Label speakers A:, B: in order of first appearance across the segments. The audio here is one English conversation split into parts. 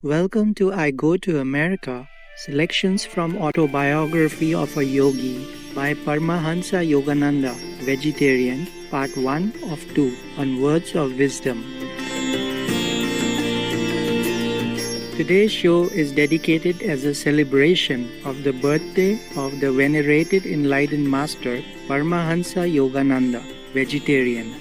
A: Welcome to I Go to America, selections from Autobiography of a Yogi by Paramahansa Yogananda, Vegetarian, Part 1 of 2 on Words of Wisdom. Today's show is dedicated as a celebration of the birthday of the venerated enlightened master Paramahansa Yogananda, Vegetarian.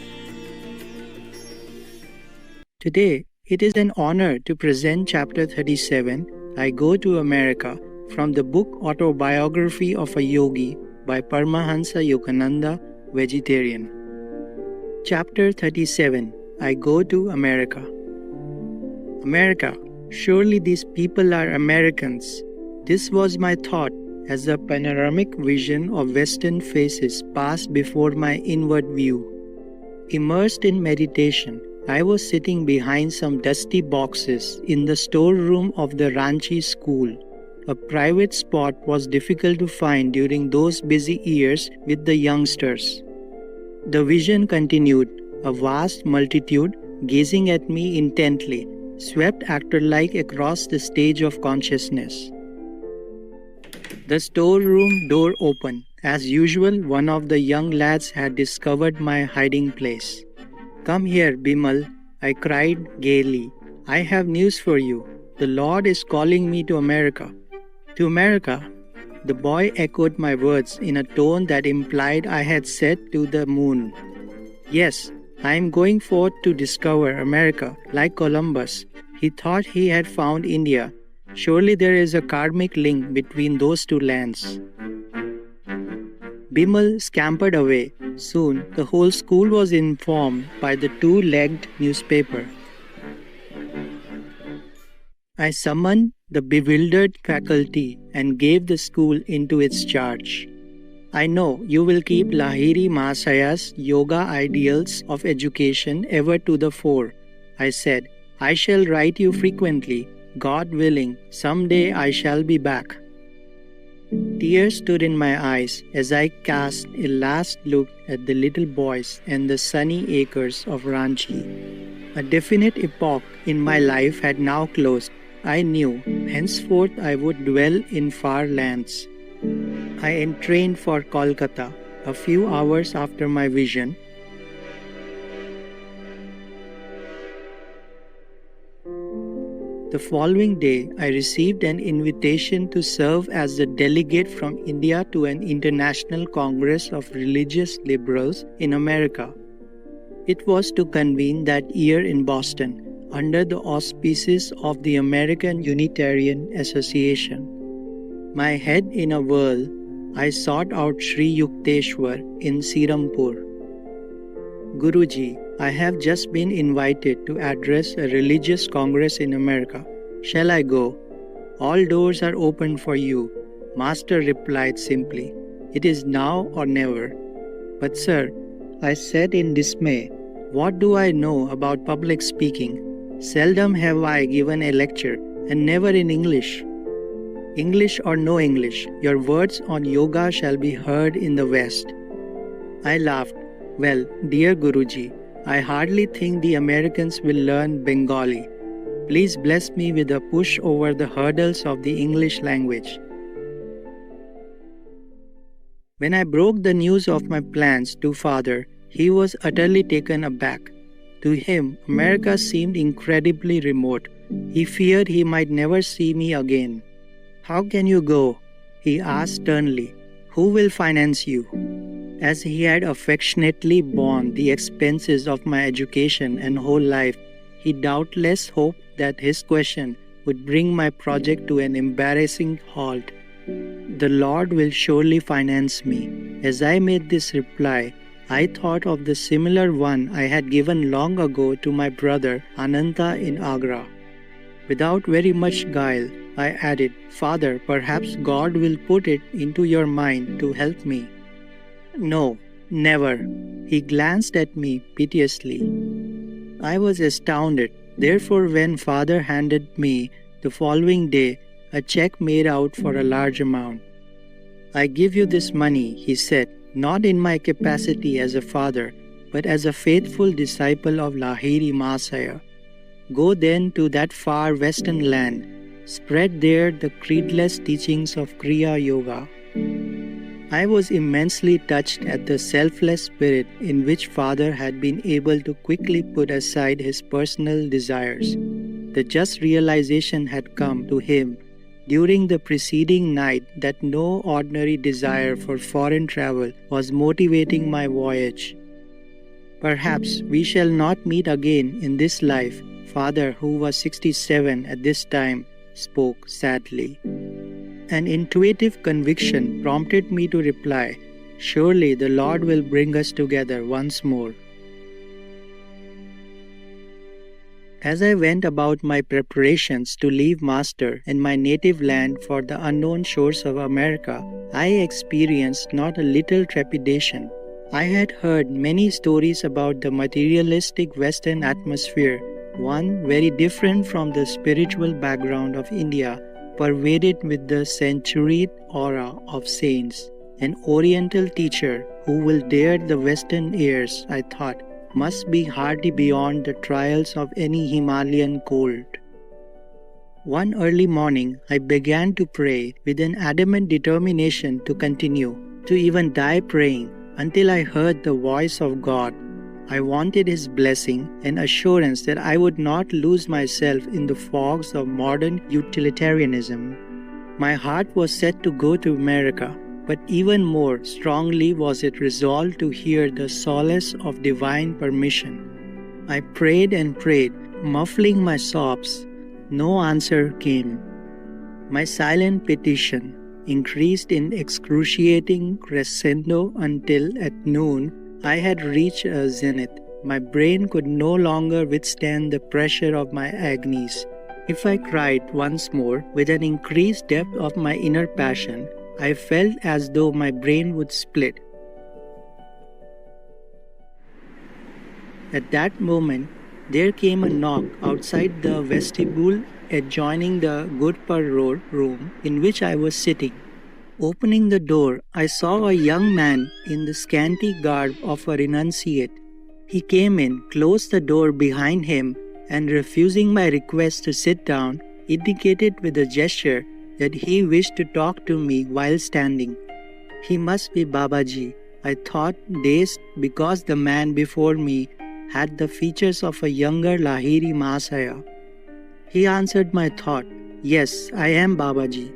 A: Today, it is an honor to present Chapter 37, I Go to America, from the book Autobiography of a Yogi by Paramahansa Yogananda, Vegetarian. Chapter 37, I Go to America. America, surely these people are Americans. This was my thought as a panoramic vision of Western faces passed before my inward view. Immersed in meditation, I was sitting behind some dusty boxes in the storeroom of the Ranchi school. A private spot was difficult to find during those busy years with the youngsters. The vision continued, a vast multitude gazing at me intently, swept actor-like across the stage of consciousness. The storeroom door opened. As usual, one of the young lads had discovered my hiding place. "Come here, Bimal," I cried gaily. "I have news for you. The Lord is calling me to America." "To America?" The boy echoed my words in a tone that implied I had said to the moon. "Yes, I am going forth to discover America, like Columbus. He thought he had found India. Surely there is a karmic link between those two lands." Bimal scampered away. Soon, the whole school was informed by the two-legged newspaper. I summoned the bewildered faculty and gave the school into its charge. "I know you will keep Lahiri Mahasaya's yoga ideals of education ever to the fore," I said. "I shall write you frequently. God willing, someday I shall be back." Tears stood in my eyes as I cast a last look at the little boys and the sunny acres of Ranchi. A definite epoch in my life had now closed. I knew henceforth I would dwell in far lands. I entrained for Kolkata a few hours after my vision. The following day, I received an invitation to serve as the delegate from India to an international congress of religious liberals in America. It was to convene that year in Boston, under the auspices of the American Unitarian Association. My head in a whirl, I sought out Sri Yukteswar in Sirampur. "Guruji, I have just been invited to address a religious congress in America. Shall I go?" "All doors are open for you," Master replied simply. "It is now or never." "But sir," I said in dismay, "what do I know about public speaking? Seldom have I given a lecture, and never in English." "English or no English, your words on yoga shall be heard in the West." I laughed. "Well, dear Guruji, I hardly think the Americans will learn Bengali. Please bless me with a push over the hurdles of the English language." When I broke the news of my plans to father, he was utterly taken aback. To him, America seemed incredibly remote. He feared he might never see me again. "How can you go?" he asked sternly. "Who will finance you?" As he had affectionately borne the expenses of my education and whole life, he doubtless hoped that his question would bring my project to an embarrassing halt. "The Lord will surely finance me." As I made this reply, I thought of the similar one I had given long ago to my brother Ananta in Agra. Without very much guile, I added, "Father, perhaps God will put it into your mind to help me." "No, never." He glanced at me piteously. I was astounded. Therefore, when father handed me the following day a check made out for a large amount. "I give you this money," he said, "not in my capacity as a father, but as a faithful disciple of Lahiri Mahasaya. Go then to that far western land. Spread there the creedless teachings of Kriya Yoga. I was immensely touched at the selfless spirit in which Father had been able to quickly put aside his personal desires. The just realization had come to him during the preceding night that no ordinary desire for foreign travel was motivating my voyage. Perhaps we shall not meet again in this life, Father, who was 67 at this time, spoke sadly. An intuitive conviction prompted me to reply, "Surely the Lord will bring us together once more." As I went about my preparations to leave Master and my native land for the unknown shores of America, I experienced not a little trepidation. I had heard many stories about the materialistic Western atmosphere, one very different from the spiritual background of India, pervaded with the centuried aura of saints. An Oriental teacher who will dare the Western airs, I thought, must be hardy beyond the trials of any Himalayan cold. One early morning, I began to pray with an adamant determination to continue, to even die praying, until I heard the voice of God. I wanted His blessing and assurance that I would not lose myself in the fogs of modern utilitarianism. My heart was set to go to America, but even more strongly was it resolved to hear the solace of divine permission. I prayed and prayed, muffling my sobs. No answer came. My silent petition increased in excruciating crescendo until at noon I had reached a zenith. My brain could no longer withstand the pressure of my agonies. If I cried once more with an increased depth of my inner passion, I felt as though my brain would split. At that moment, there came a knock outside the vestibule adjoining the Gurpar Road room in which I was sitting. Opening the door, I saw a young man in the scanty garb of a renunciate. He came in, closed the door behind him, and refusing my request to sit down, indicated with a gesture that he wished to talk to me while standing. He must be Babaji, I thought, dazed because the man before me had the features of a younger Lahiri Mahasaya. He answered my thought, "Yes, I am Babaji."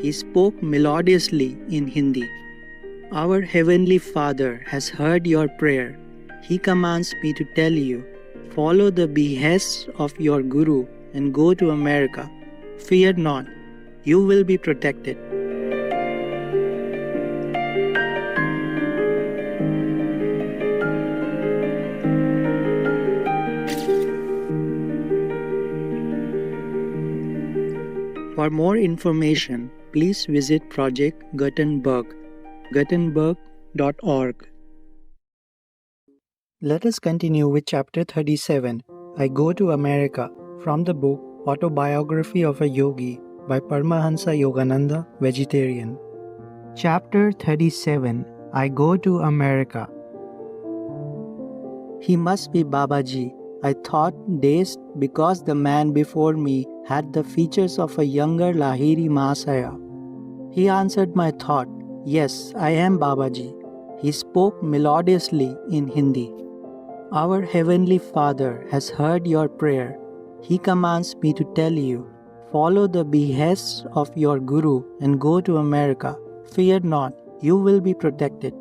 A: He spoke melodiously in Hindi. "Our Heavenly Father has heard your prayer. He commands me to tell you, follow the behests of your Guru and go to America. Fear not, you will be protected." For more information, please visit Project Gutenberg, gutenberg.org. Let us continue with Chapter 37, I Go to America, from the book Autobiography of a Yogi by Paramahansa Yogananda, Vegetarian. Chapter 37, I Go to America. He must be Babaji, I thought, dazed because the man before me had the features of a younger Lahiri Mahasaya. He answered my thought, "Yes, I am Babaji." He spoke melodiously in Hindi. "Our Heavenly Father has heard your prayer. He commands me to tell you, follow the behests of your Guru and go to America. Fear not, you will be protected."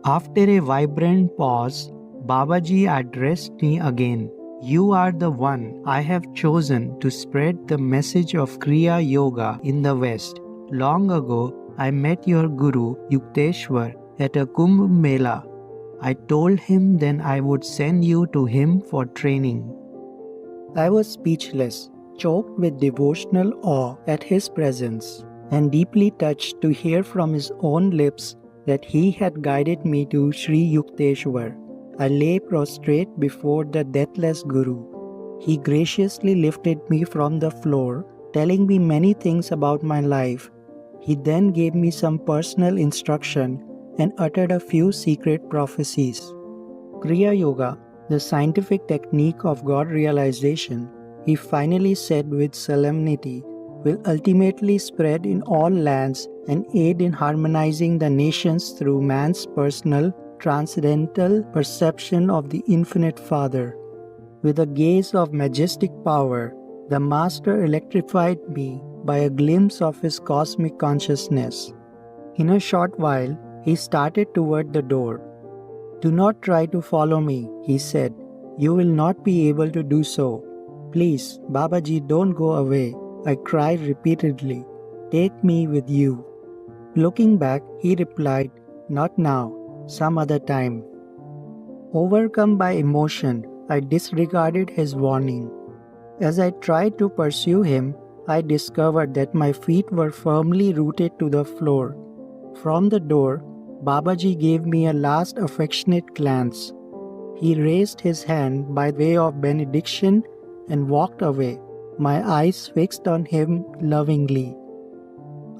A: After a vibrant pause, Babaji addressed me again. "You are the one I have chosen to spread the message of Kriya Yoga in the West. Long ago, I met your Guru Yukteswar at a Kumbh Mela. I told him then I would send you to him for training." I was speechless, choked with devotional awe at his presence, and deeply touched to hear from his own lips that he had guided me to Sri Yukteswar. I lay prostrate before the deathless Guru. He graciously lifted me from the floor, telling me many things about my life. He then gave me some personal instruction and uttered a few secret prophecies. Kriya Yoga, the scientific technique of God realization, he finally said with solemnity, will ultimately spread in all lands and aid in harmonizing the nations through man's personal, transcendental perception of the Infinite Father. With a gaze of majestic power, the Master electrified me by a glimpse of his cosmic consciousness. In a short while, he started toward the door. "Do not try to follow me," he said. "You will not be able to do so. Please, Babaji, don't go away," I cried repeatedly. "Take me with you." Looking back, he replied, "Not now, some other time." Overcome by emotion, I disregarded his warning. As I tried to pursue him, I discovered that my feet were firmly rooted to the floor. From the door, Babaji gave me a last affectionate glance. He raised his hand by way of benediction and walked away, my eyes fixed on him lovingly.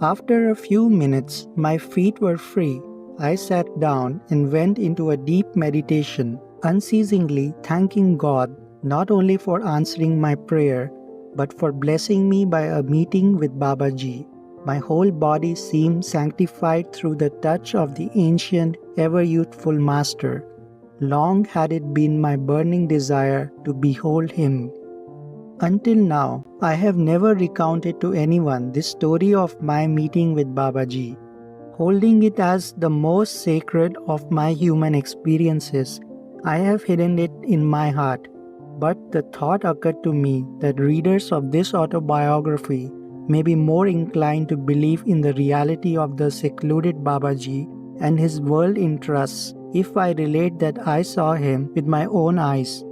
A: After a few minutes, my feet were free. I sat down and went into a deep meditation, unceasingly thanking God not only for answering my prayer, but for blessing me by a meeting with Babaji. My whole body seemed sanctified through the touch of the ancient, ever-youthful Master. Long had it been my burning desire to behold him. Until now, I have never recounted to anyone this story of my meeting with Babaji. Holding it as the most sacred of my human experiences, I have hidden it in my heart. But the thought occurred to me that readers of this autobiography may be more inclined to believe in the reality of the secluded Babaji and his world interests if I relate that I saw him with my own eyes.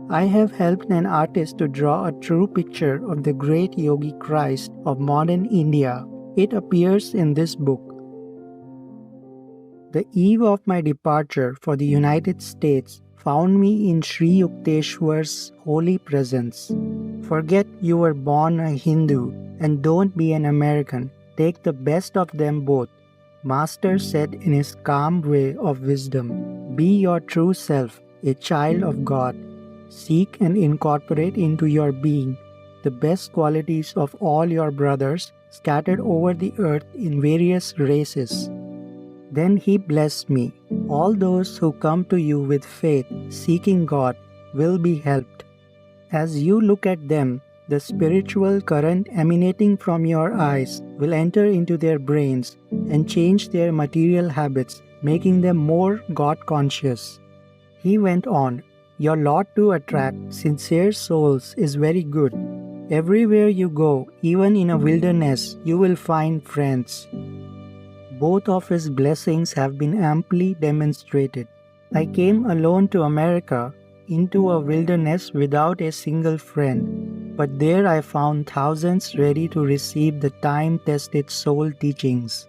A: I have helped an artist to draw a true picture of the great Yogi Christ of modern India. It appears in this book. The eve of my departure for the United States found me in Sri Yukteswar's holy presence. Forget you were born a Hindu and don't be an American. Take the best of them both. Master said in his calm way of wisdom, be your true self, a child of God. Seek and incorporate into your being the best qualities of all your brothers scattered over the earth in various races. Then he blessed me. All those who come to you with faith, seeking God, will be helped. As you look at them, the spiritual current emanating from your eyes will enter into their brains and change their material habits, making them more God-conscious. He went on, your lot to attract sincere souls is very good. Everywhere you go, even in a wilderness, you will find friends. Both of his blessings have been amply demonstrated. I came alone to America, into a wilderness without a single friend, but there I found thousands ready to receive the time-tested soul teachings.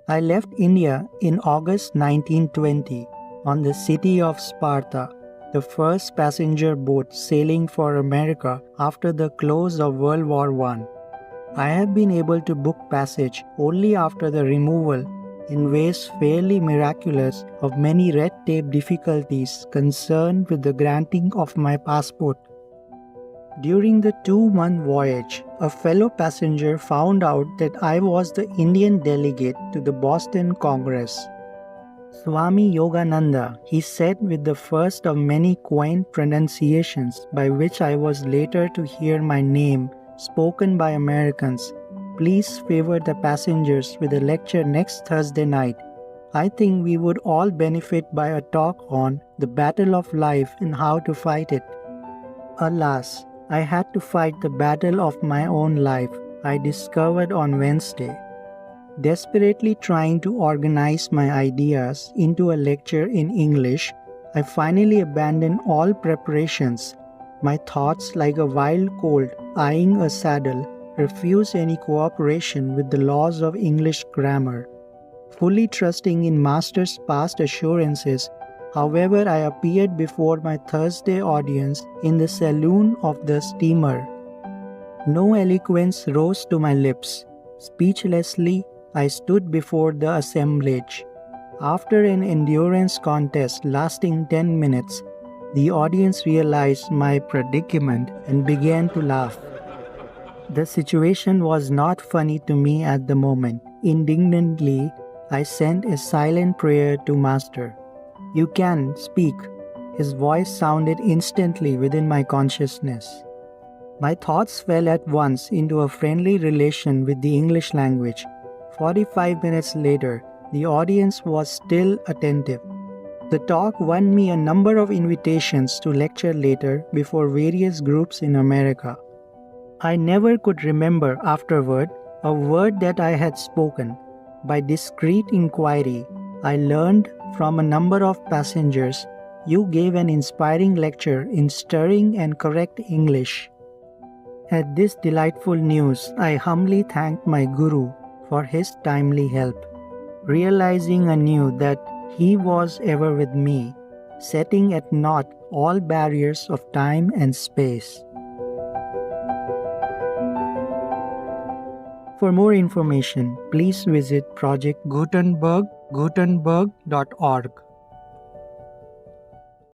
A: I left India in August 1920 on the city of Sparta, the first passenger boat sailing for America after the close of World War I. I have been able to book passage only after the removal, in ways fairly miraculous, of many red tape difficulties concerned with the granting of my passport. During the 2-month voyage, a fellow passenger found out that I was the Indian delegate to the Boston Congress. Swami Yogananda, he said with the first of many quaint pronunciations by which I was later to hear my name spoken by Americans, please favor the passengers with a lecture next Thursday night. I think we would all benefit by a talk on the battle of life and how to fight it. Alas, I had to fight the battle of my own life, I discovered on Wednesday. Desperately trying to organize my ideas into a lecture in English, I finally abandoned all preparations. My thoughts, like a wild colt eyeing a saddle, refused any cooperation with the laws of English grammar. Fully trusting in Master's past assurances, however, I appeared before my Thursday audience in the saloon of the steamer. No eloquence rose to my lips. Speechlessly, I stood before the assemblage. After an endurance contest lasting 10 minutes, The audience realized my predicament and began to laugh. The situation was not funny to me at the moment. Indignantly, I sent a silent prayer to Master. "You can speak." His voice sounded instantly within my consciousness. My thoughts fell at once into a friendly relation with the English language. 45 minutes later, the audience was still attentive. The talk won me a number of invitations to lecture later before various groups in America. I never could remember afterward a word that I had spoken. By discreet inquiry, I learned from a number of passengers, "You gave an inspiring lecture in stirring and correct English." At this delightful news, I humbly thanked my Guru for his timely help, realizing anew that he was ever with me, setting at naught all barriers of time and space. For more information, please visit Project Gutenberg, gutenberg.org.